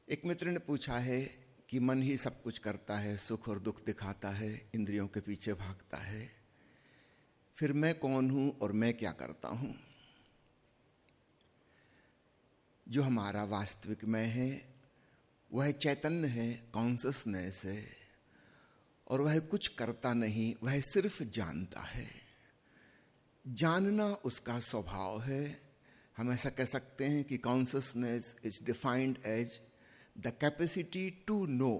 एक मित्र ने पूछा है कि मन ही सब कुछ करता है, सुख और दुख दिखाता है, इंद्रियों के पीछे भागता है, फिर मैं कौन हूं और मैं क्या करता हूं? जो हमारा वास्तविक मैं है वह चैतन्य है, कॉन्शसनेस है, और वह कुछ करता नहीं, वह सिर्फ जानता है। जानना उसका स्वभाव है। हम ऐसा कह सकते हैं कि consciousness is defined as the capacity to know.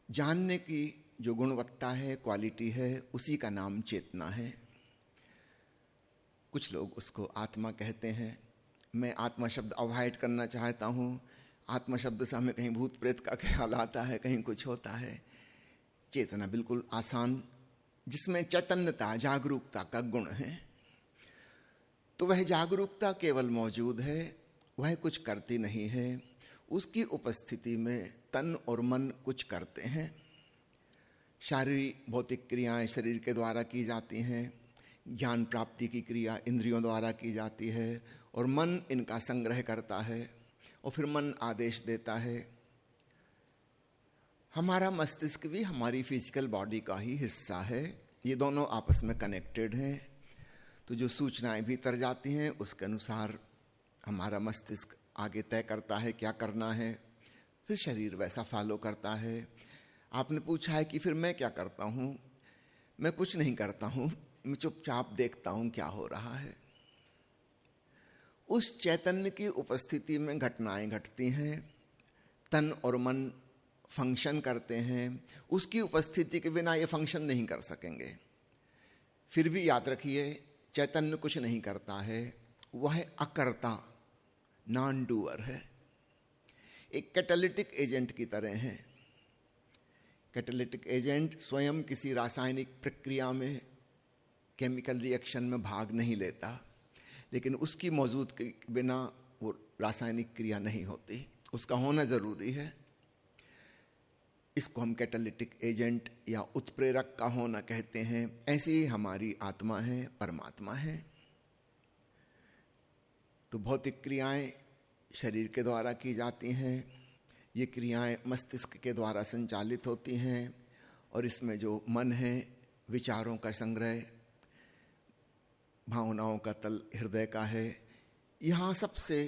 जानने की जो गुणवत्ता है, क्वालिटी है, उसी का नाम चेतना है। कुछ लोग उसको आत्मा कहते हैं। मैं आत्मा शब्द अवॉइड करना चाहता हूँ। आत्मा शब्द से हमें कहीं भूत प्रेत का ख्याल आता है, कहीं कुछ होता है। चेतना बिल्कुल आसान, जिसमें चैतन्यता, जागरूकता का गुण है। तो वह जागरूकता केवल मौजूद है, वह कुछ करती नहीं है। उसकी उपस्थिति में तन और मन कुछ करते हैं। शारीरिक भौतिक क्रियाएं शरीर के द्वारा की जाती हैं, ज्ञान प्राप्ति की क्रिया इंद्रियों द्वारा की जाती है, और मन इनका संग्रह करता है और फिर मन आदेश देता है। हमारा मस्तिष्क भी हमारी फिजिकल बॉडी का ही हिस्सा है। ये दोनों आपस में कनेक्टेड हैं। तो जो सूचनाएं भीतर जाती हैं उसके अनुसार हमारा मस्तिष्क आगे तय करता है क्या करना है, फिर शरीर वैसा फॉलो करता है। आपने पूछा है कि फिर मैं क्या करता हूँ? मैं कुछ नहीं करता हूँ, मैं चुपचाप देखता हूँ क्या हो रहा है। उस चैतन्य की उपस्थिति में घटनाएं घटती हैं, तन और मन फंक्शन करते हैं। उसकी उपस्थिति के बिना ये फंक्शन नहीं कर सकेंगे। फिर भी याद रखिए, चैतन्य कुछ नहीं करता है, वह अकर्ता, नॉन डूअर है। एक कैटालिटिक एजेंट की तरह है। कैटालिटिक एजेंट स्वयं किसी रासायनिक प्रक्रिया में, केमिकल रिएक्शन में भाग नहीं लेता, लेकिन उसकी मौजूदगी के बिना वो रासायनिक क्रिया नहीं होती। उसका होना जरूरी है। इसको हम कैटालिटिक एजेंट या उत्प्रेरक का होना कहते हैं। ऐसी ही हमारी आत्मा है, परमात्मा है। तो भौतिक क्रियाएं शरीर के द्वारा की जाती हैं। ये क्रियाएं मस्तिष्क के द्वारा संचालित होती हैं, और इसमें जो मन है, विचारों का संग्रह, भावनाओं का तल हृदय का है, यहाँ सबसे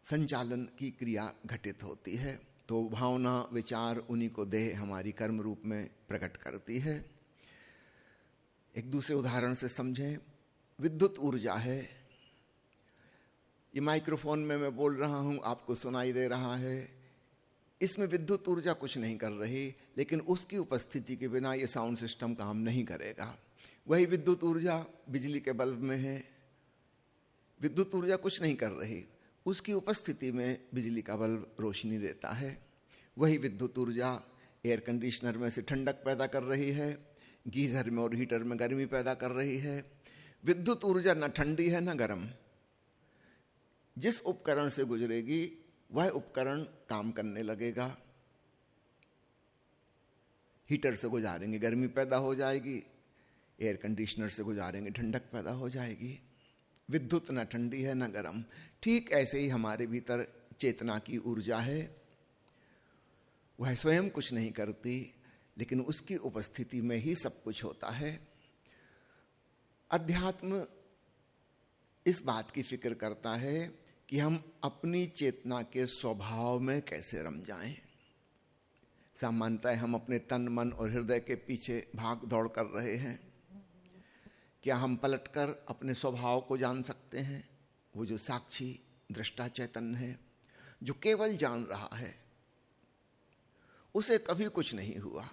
संचालन की क्रिया घटित होती है। तो भावना, विचार, उन्हीं को देह हमारी कर्म रूप में प्रकट करती है। एक दूसरे उदाहरण से समझें। विद्युत ऊर्जा है। ये माइक्रोफोन में मैं बोल रहा हूं, आपको सुनाई दे रहा है। इसमें विद्युत ऊर्जा कुछ नहीं कर रही, लेकिन उसकी उपस्थिति के बिना ये साउंड सिस्टम काम नहीं करेगा। वही विद्युत ऊर्जा बिजली के बल्ब में है। विद्युत ऊर्जा कुछ नहीं कर रही, उसकी उपस्थिति में बिजली का बल्ब रोशनी देता है। वही विद्युत ऊर्जा एयर कंडीशनर में से ठंडक पैदा कर रही है, गीजर में और हीटर में गर्मी पैदा कर रही है। विद्युत ऊर्जा न ठंडी है न गर्म। जिस उपकरण से गुजरेगी वह उपकरण काम करने लगेगा। हीटर से गुजारेंगे, गर्मी पैदा हो जाएगी। एयर कंडीशनर से गुजारेंगे, ठंडक पैदा हो जाएगी। विद्युत न ठंडी है न गर्म। ठीक ऐसे ही हमारे भीतर चेतना की ऊर्जा है। वह स्वयं कुछ नहीं करती, लेकिन उसकी उपस्थिति में ही सब कुछ होता है। अध्यात्म इस बात की फिक्र करता है कि हम अपनी चेतना के स्वभाव में कैसे रम जाएं। सामान्यतः हम अपने तन, मन और हृदय के पीछे भाग दौड़ कर रहे हैं। क्या हम पलटकर अपने स्वभाव को जान सकते हैं? वो जो साक्षी दृष्टा चैतन्य है, जो केवल जान रहा है, उसे कभी कुछ नहीं हुआ।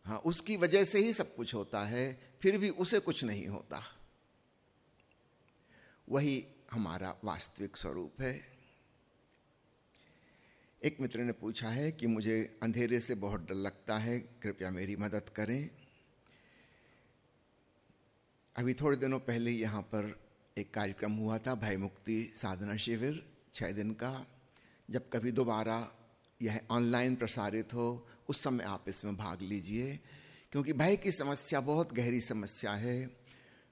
हाँ, उसकी वजह से ही सब कुछ होता है, फिर भी उसे कुछ नहीं होता। वही हमारा वास्तविक स्वरूप है। एक मित्र ने पूछा है कि मुझे अंधेरे से बहुत डर लगता है, कृपया मेरी मदद करें। अभी थोड़े दिनों पहले यहाँ पर एक कार्यक्रम हुआ था, भय मुक्ति साधना शिविर 6 दिन का। जब कभी दोबारा यह ऑनलाइन प्रसारित हो, उस समय आप इसमें भाग लीजिए, क्योंकि भय की समस्या बहुत गहरी समस्या है।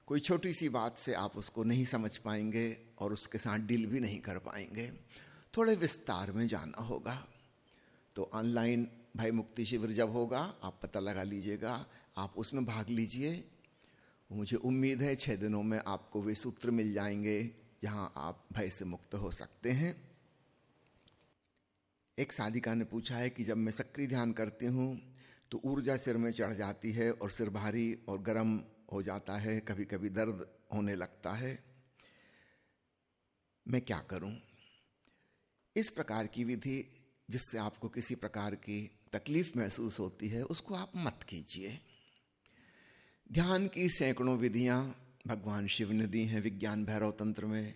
कोई छोटी सी बात से आप उसको नहीं समझ पाएंगे और उसके साथ डील भी नहीं कर पाएंगे, थोड़े विस्तार में जाना होगा। तो ऑनलाइन भाई मुक्ति शिविर जब होगा आप पता लगा लीजिएगा, आप उसमें भाग लीजिए। मुझे उम्मीद है 6 दिनों में आपको वे सूत्र मिल जाएंगे जहां आप भय से मुक्त हो सकते हैं। एक साधिका ने पूछा है कि जब मैं सक्रिय ध्यान करती हूँ तो ऊर्जा सिर में चढ़ जाती है और सिर भारी और गर्म हो जाता है, कभी कभी दर्द होने लगता है, मैं क्या करूं? इस प्रकार की विधि जिससे आपको किसी प्रकार की तकलीफ महसूस होती है उसको आप मत कीजिए। ध्यान की सैकड़ों विधियां भगवान शिव ने दी हैं। विज्ञान भैरव तंत्र में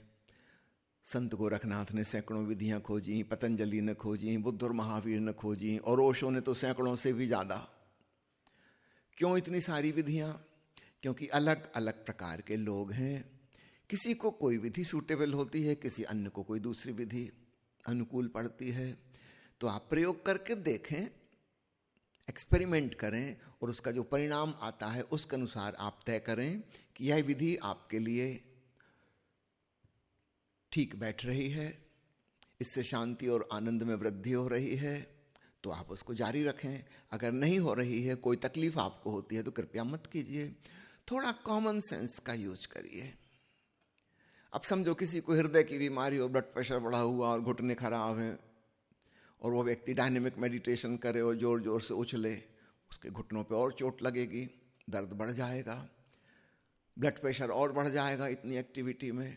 संत गोरखनाथ ने सैकड़ों विधियां खोजी, पतंजलि ने खोजी, बुद्ध और महावीर ने खोजी, और ओशो ने तो सैकड़ों से भी ज्यादा। क्यों इतनी सारी विधियां? क्योंकि अलग अलग प्रकार के लोग हैं। किसी को कोई विधि सूटेबल होती है, किसी अन्य को कोई दूसरी विधि अनुकूल पड़ती है। तो आप प्रयोग करके देखें, एक्सपेरिमेंट करें और उसका जो परिणाम आता है उसके अनुसार आप तय करें कि यह विधि आपके लिए ठीक बैठ रही है, इससे शांति और आनंद में वृद्धि हो रही है, तो आप उसको जारी रखें। अगर नहीं हो रही है, कोई तकलीफ आपको होती है, तो कृपया मत कीजिए। थोड़ा कॉमन सेंस का यूज करिए। अब समझो किसी को हृदय की बीमारी और ब्लड प्रेशर बढ़ा हुआ और घुटने खराब हैं और वो व्यक्ति डायनेमिक मेडिटेशन करे और जोर जोर से उछले, उसके घुटनों पे और चोट लगेगी, दर्द बढ़ जाएगा, ब्लड प्रेशर और बढ़ जाएगा। इतनी एक्टिविटी में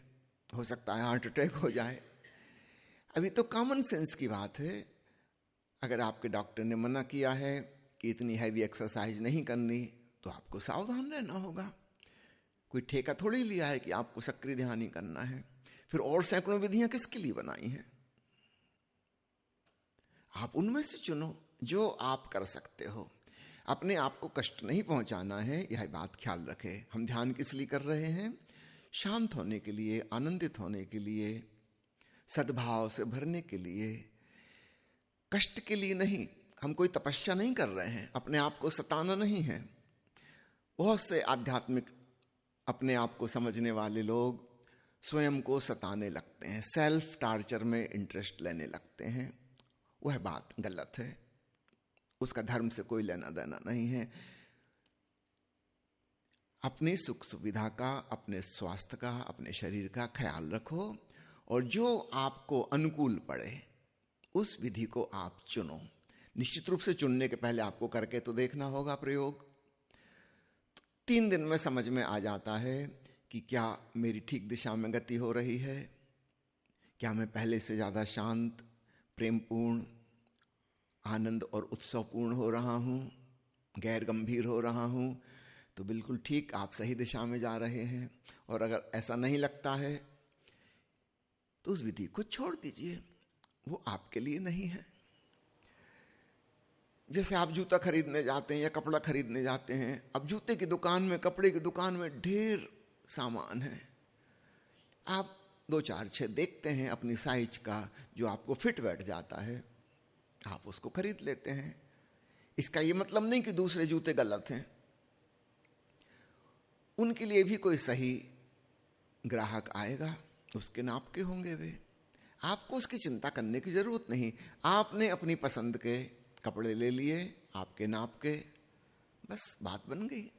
हो सकता है हार्ट अटैक हो जाए। अभी तो कॉमन सेंस की बात है। अगर आपके डॉक्टर ने मना किया है कि इतनी हैवी एक्सरसाइज नहीं करनी, तो आपको सावधान रहना होगा। कोई ठेका थोड़ी लिया है कि आपको सक्रिय ध्यान ही करना है। फिर और सैकड़ों विधियां किसके लिए बनाई हैं? आप उनमें से चुनो जो आप कर सकते हो। अपने आप को कष्ट नहीं पहुंचाना है, यह बात ख्याल रखें। हम ध्यान किस लिए कर रहे हैं? शांत होने के लिए, आनंदित होने के लिए, सद्भाव से भरने के लिए, कष्ट के लिए नहीं। हम कोई तपस्या नहीं कर रहे हैं, अपने आप को सताना नहीं है। बहुत से आध्यात्मिक अपने आप को समझने वाले लोग स्वयं को सताने लगते हैं, सेल्फ टार्चर में इंटरेस्ट लेने लगते हैं। वह बात गलत है, उसका धर्म से कोई लेना देना नहीं है। अपनी सुख सुविधा का, अपने स्वास्थ्य का, अपने शरीर का ख्याल रखो और जो आपको अनुकूल पड़े उस विधि को आप चुनो। निश्चित रूप से चुनने के पहले आपको करके तो देखना होगा प्रयोग। 3 दिन में समझ में आ जाता है कि क्या मेरी ठीक दिशा में गति हो रही है, क्या मैं पहले से ज्यादा शांत, प्रेमपूर्ण, आनंद और उत्सवपूर्ण हो रहा हूं, गैर गंभीर हो रहा हूं। तो बिल्कुल ठीक, आप सही दिशा में जा रहे हैं। और अगर ऐसा नहीं लगता है तो उस विधि को छोड़ दीजिए, वो आपके लिए नहीं है। जैसे आप जूता खरीदने जाते हैं या कपड़ा खरीदने जाते हैं, अब जूते की दुकान में, कपड़े की दुकान में ढेर सामान है। आप 2, 4, 6 देखते हैं अपनी साइज का, जो आपको फिट बैठ जाता है, आप उसको खरीद लेते हैं। इसका ये मतलब नहीं कि दूसरे जूते गलत हैं, उनके लिए भी कोई सही ग्राहक आएगा, उसके नाप के होंगे वे। आपको उसकी चिंता करने की जरूरत नहीं। आपने अपनी पसंद के कपड़े ले लिए, आपके नाप के, बस बात बन गई।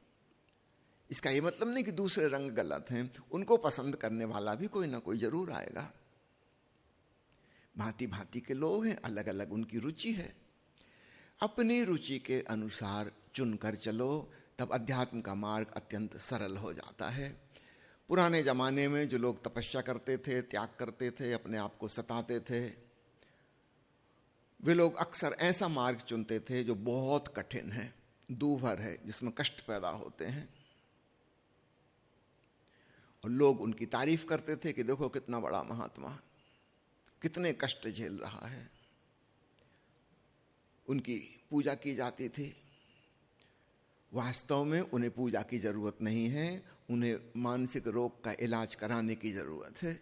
इसका ये मतलब नहीं कि दूसरे रंग गलत हैं, उनको पसंद करने वाला भी कोई ना कोई जरूर आएगा। भांति भांति के लोग हैं, अलग अलग उनकी रुचि है। अपनी रुचि के अनुसार चुनकर चलो, तब अध्यात्म का मार्ग अत्यंत सरल हो जाता है। पुराने जमाने में जो लोग तपस्या करते थे, त्याग करते थे, अपने आप को सताते थे, वे लोग अक्सर ऐसा मार्ग चुनते थे जो बहुत कठिन है, दूभर है, जिसमें कष्ट पैदा होते हैं। और लोग उनकी तारीफ करते थे कि देखो कितना बड़ा महात्मा, कितने कष्ट झेल रहा है। उनकी पूजा की जाती थी। वास्तव में उन्हें पूजा की जरूरत नहीं है, उन्हें मानसिक रोग का इलाज कराने की जरूरत है।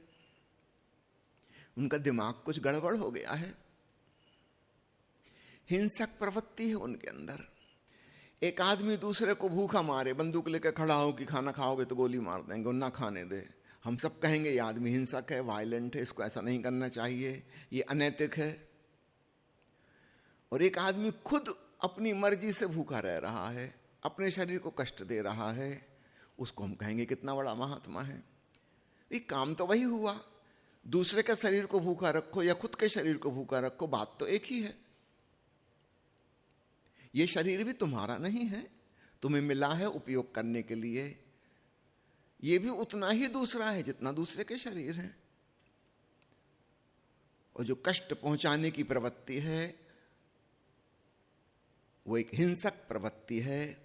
उनका दिमाग कुछ गड़बड़ हो गया है, हिंसक प्रवृत्ति है उनके अंदर। एक आदमी दूसरे को भूखा मारे, बंदूक लेकर खड़ा हो कि खाना खाओगे तो गोली मार देंगे और ना खाने दे, हम सब कहेंगे ये आदमी हिंसक है, वायलेंट है, इसको ऐसा नहीं करना चाहिए, ये अनैतिक है। और एक आदमी खुद अपनी मर्जी से भूखा रह रहा है, अपने शरीर को कष्ट दे रहा है, उसको हम कहेंगे कितना बड़ा महात्मा है। ये काम तो वही हुआ, दूसरे के शरीर को भूखा रखो या खुद के शरीर को भूखा रखो, बात तो एक ही है। ये शरीर भी तुम्हारा नहीं है, तुम्हें मिला है उपयोग करने के लिए, ये भी उतना ही दूसरा है जितना दूसरे के शरीर है। और जो कष्ट पहुंचाने की प्रवृत्ति है वो एक हिंसक प्रवृत्ति है,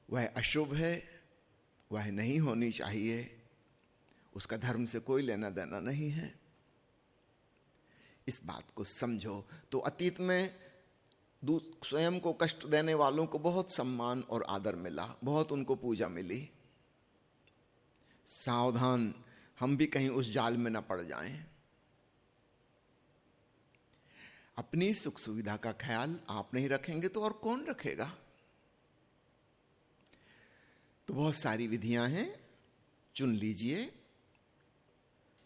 वह अशुभ है, वह नहीं होनी चाहिए, उसका धर्म से कोई लेना देना नहीं है। इस बात को समझो तो अतीत में स्वयं को कष्ट देने वालों को बहुत सम्मान और आदर मिला, बहुत उनको पूजा मिली। सावधान हम भी कहीं उस जाल में न पड़ जाएं। अपनी सुख सुविधा का ख्याल आप नहीं रखेंगे तो और कौन रखेगा। तो बहुत सारी विधियां हैं, चुन लीजिए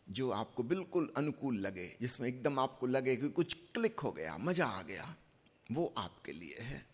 जो आपको बिल्कुल अनुकूल लगे, जिसमें एकदम आपको लगे कि कुछ क्लिक हो गया, मजा आ गया, वो आपके लिए है।